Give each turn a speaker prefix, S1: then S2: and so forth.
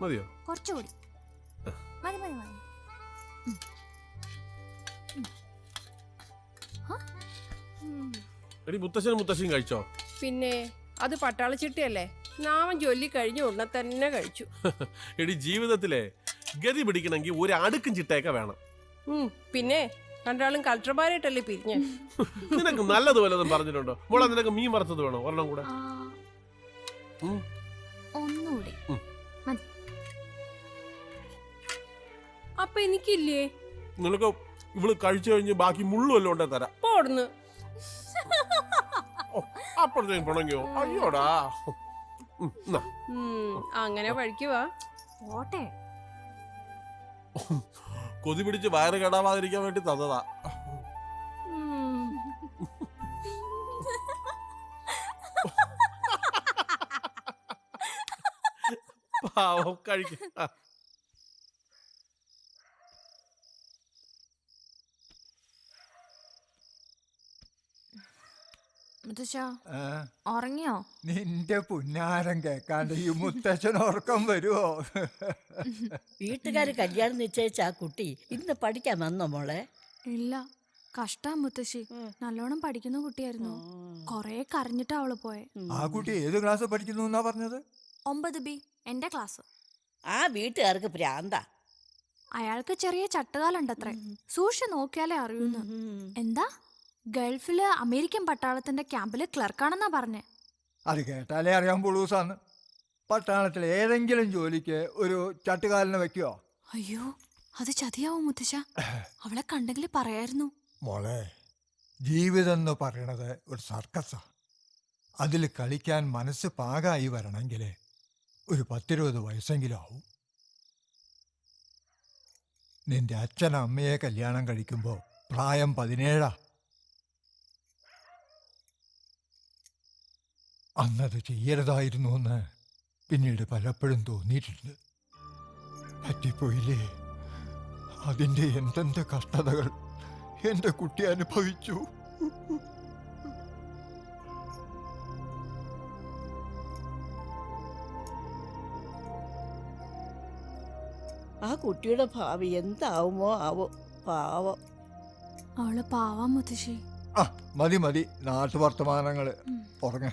S1: മതിയോ?
S2: കുറച്ചുകൂടി മതി മതി മതി.
S1: എടി മുത്തശ്ശനും മുത്തശ്ശിയും കഴിച്ചോ?
S3: പിന്നെ അത് പട്ടാളച്ചിട്ടിയല്ലേ, നാമം ചൊല്ലി കഴിഞ്ഞ ഉടനെ തന്നെ കഴിച്ചു.
S1: എടി ജീവിതത്തിലെ ഗതി പിടിക്കണമെങ്കിൽ ഒരു അടുക്കും ചിട്ടയൊക്കെ വേണം.
S3: പിന്നെ രണ്ടാളും കളക്ടർമാരായിട്ടല്ലേ പിരിഞ്ഞ.
S1: നിനക്ക് നല്ലത് വല്ലതും പറഞ്ഞിട്ടുണ്ടോ മോളെ? നിനക്ക് മീൻ വറുത്തത് വേണോ? ഒരെണ്ണം കൂടെ.
S2: ഒന്നുകൂടി.
S3: അപ്പൊ എനിക്കില്ലേ?
S1: നിനക്ക് ഇവള് കഴിച്ചു കഴിഞ്ഞ് ബാക്കി മുള്ളു വല്ലതും ഉണ്ടേ തരാം.
S3: പോടുന്നു
S1: അപ്പഴത്തേക്കും പിണങ്ങിയോ? അയ്യോടാ.
S3: അങ്ങനെ കഴിക്കുവാ.
S2: പോട്ടെ.
S1: കൊതി പിടിച്ച് വയറ് കേടാവാതിരിക്കാൻ വേണ്ടി തന്നതാ. പാവം കഴിക്ക.
S2: ഉറങ്ങിയോ?
S4: നിന്റെ പുന്നാരം കേക്കാണ്ട് ഈ മുത്തച്ഛൻ ഉറക്കം വരുവോ?
S5: വീട്ടുകാര് കല്യാണം നിശ്ചയിച്ച ആ കുട്ടി ഇന്ന് പഠിക്കാൻ വന്നോ മോളെ?
S2: ഇല്ല, കഷ്ടാ മുത്തശ്ശി. നല്ലോണം പഠിക്കുന്ന കുട്ടിയായിരുന്നു. കൊറേ കരഞ്ഞിട്ടാ അവള് പോയെ.
S4: ആ കുട്ടി ഏത് ക്ലാസ് പഠിക്കുന്നു എന്നാ പറഞ്ഞത്?
S2: 9B, എന്റെ ക്ലാസ്.
S5: ആ വീട്ടുകാർക്ക് ഭ്രാന്ത.
S2: അയാൾക്ക് ചെറിയ ചട്ടുകാലുണ്ടത്രേ. സൂക്ഷിച്ചു നോക്കിയാലേ അറിയൂന്ന്. എന്താ ഗൾഫില് അമേരിക്കൻ പട്ടാളത്തിന്റെ ക്യാമ്പില് ക്ലർക്കാണെന്നാ പറഞ്ഞേ.
S4: അത് കേട്ടാലേ അറിയാൻ പുളൂസാന്ന്. പട്ടാളത്തിൽ ഏതെങ്കിലും ജോലിക്ക് ഒരു ചട്ടുകാലിനെ വെക്കുവോ?
S2: അയ്യോ, അത് ചതിയാവും മുത്തശ്ശ. അവളെ കണ്ടെങ്കിൽ പറയായിരുന്നു.
S4: മോളെ, ജീവിതം എന്ന് പറയണത് ഒരു സർക്കസാ. അതിൽ കളിക്കാൻ മനസ്സ് പാകായി വരണമെങ്കിൽ ഒരു 10-20 വയസ്സെങ്കിലും ആവും. നിന്റെ അച്ഛൻ അമ്മയെ കല്യാണം കഴിക്കുമ്പോൾ പ്രായം 17. അന്നത് ചെയ്യരുതായിരുന്നു എന്ന് പിന്നീട് പലപ്പോഴും തോന്നിയിട്ടുണ്ട്. പറ്റിപ്പോയില്ലേ? അതിൻ്റെ എന്തെന്ത് കഷ്ടതകൾ എൻ്റെ കുട്ടി അനുഭവിച്ചു.
S5: ആ കുട്ടിയുടെ ഭാവി എന്താവുമോ ആവോ. പാവം.
S2: അവള് പാവാ മുത്തശ്ശി.
S4: ആ മതി മതി നാട്ടുവർത്തമാനങ്ങള്. ഉറങ്ങ.